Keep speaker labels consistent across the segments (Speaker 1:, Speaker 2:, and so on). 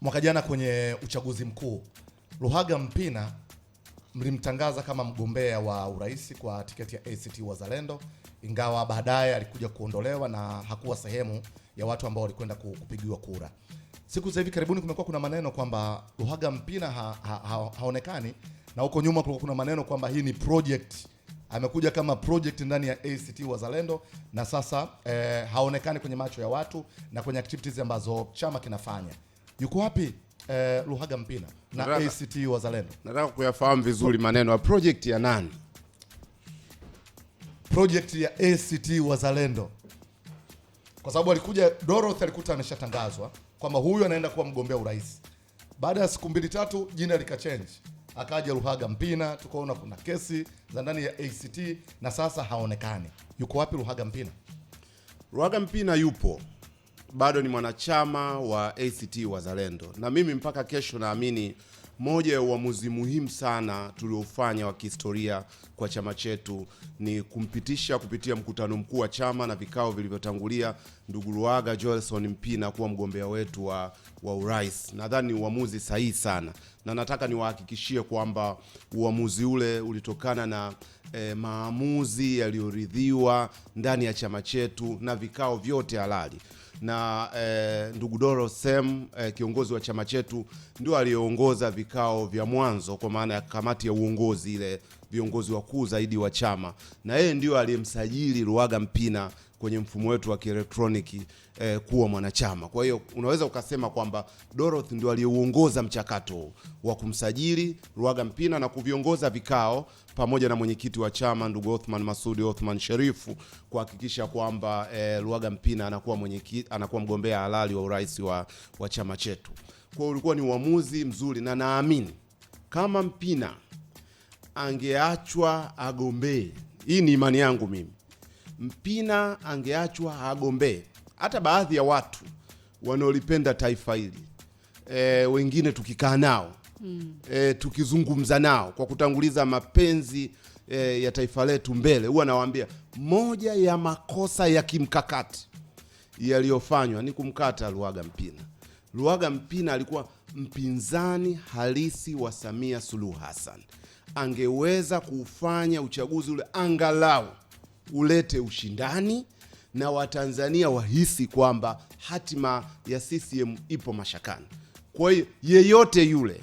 Speaker 1: Mwaka jana kwenye uchaguzi mkuu, Luhaga Mpina mlimtangaza kama mgombea wa urais kwa tiketi ya ACT Wazalendo, ingawa baadaye alikuja kuondolewa na hakuwa sehemu ya watu ambao walikwenda kupigiwa kura. Siku za hivi karibuni kumekuwa kuna maneno kwamba Luhaga Mpina haonekani, na huko nyuma kulikuwa kuna maneno kwamba hii ni project, amekuja kama project ndani ya ACT Wazalendo, na sasa haonekani kwenye macho ya watu na kwenye activities ambazo chama kinafanya. Yuko wapi Luhaga Mpina na ACT Wazalendo?
Speaker 2: Nataka kuyafahamu vizuri maneno ya project ya nani?
Speaker 1: Project ya ACT Wazalendo. Kwa sababu alikuja Dorothy, alikuta ameshatangazwa kwamba huyu anaenda kuwa mgombea urais. Baada ya siku 2-3 jina likachange. Akaja Luhaga Mpina, tukaona kuna kesi za ndani ya ACT na sasa haonekani. Yuko wapi Luhaga Mpina?
Speaker 2: Luhaga Mpina yupo. Bado ni mwanachama wa ACT Wazalendo. Na mimi mpaka kesho naamini moja ya uamuzi muhimu sana tuliofanya wa kihistoria kwa chama chetu ni kumpitisha kupitia mkutano mkuu wa chama na vikao vilivyotangulia ndugu Luhaga Joelson Mpina kuwa mgombea wetu wa urais. Nadhani ni uamuzi sahihi sana, na nataka niwahakikishie kwamba uamuzi ule ulitokana na maamuzi yaliyoridhiwa ndani ya chama chetu na vikao vyote halali. Na ndugu Doro Sem, kiongozi wa chama chetu, ndio aliyeongoza vikao vya mwanzo kwa maana ya kamati ya uongozi, ile viongozi wakuu zaidi wa chama, na yeye ndio aliyemsajili Luhaga Mpina kwenye mfumo wetu wa kielektroniki kuwa mwanachama. Kwa hiyo unaweza ukasema kwamba Dorothy ndio aliyeuongoza mchakato wa kumsajili Luhaga Mpina na kuviongoza vikao pamoja na mwenyekiti wa chama ndugu Othman Masudi Othman Sherifu kuhakikisha kwamba Luhaga Mpina anakuwa mgombea halali wa urais wa chama chetu. Kwa hiyo ulikuwa ni uamuzi mzuri, na naamini kama Mpina angeachwa agombee, hii ni imani yangu mimi, Mpina angeachwa agombee, hata baadhi ya watu wanaolipenda taifa hili wengine tukikaa nao tukizungumza nao kwa kutanguliza mapenzi ya taifa letu mbele, huwa nawaambia moja ya makosa ya kimkakati yaliyofanywa ni kumkata Luhaga Mpina. Luhaga Mpina alikuwa mpinzani halisi wa Samia Suluhu Hassan. Angeweza kufanya uchaguzi ule angalau ulete ushindani na Watanzania wahisi kwamba hatima ya CCM ipo mashakani. Kwa hiyo yeyote yule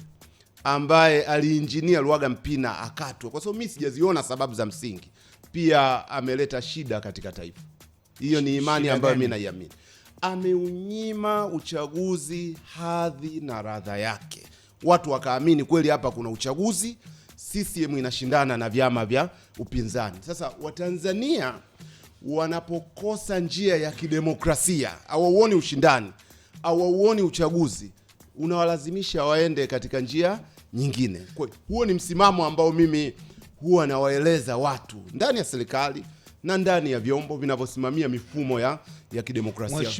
Speaker 2: ambaye aliinjinia Luhaga Mpina akatwe, kwa sababu mimi sijaziona sababu za msingi, pia ameleta shida katika taifa. Hiyo ni imani ambayo mimi naiamini. Ameunyima uchaguzi hadhi na radha yake. Watu wakaamini kweli hapa kuna uchaguzi, CCM inashindana na vyama vya upinzani. Sasa Watanzania wanapokosa njia ya kidemokrasia, hawauoni ushindani, hawauoni uchaguzi, unawalazimisha waende katika njia nyingine. Kwa huo ni msimamo ambao mimi huwa nawaeleza watu ndani ya serikali na ndani ya vyombo vinavyosimamia mifumo ya kidemokrasia.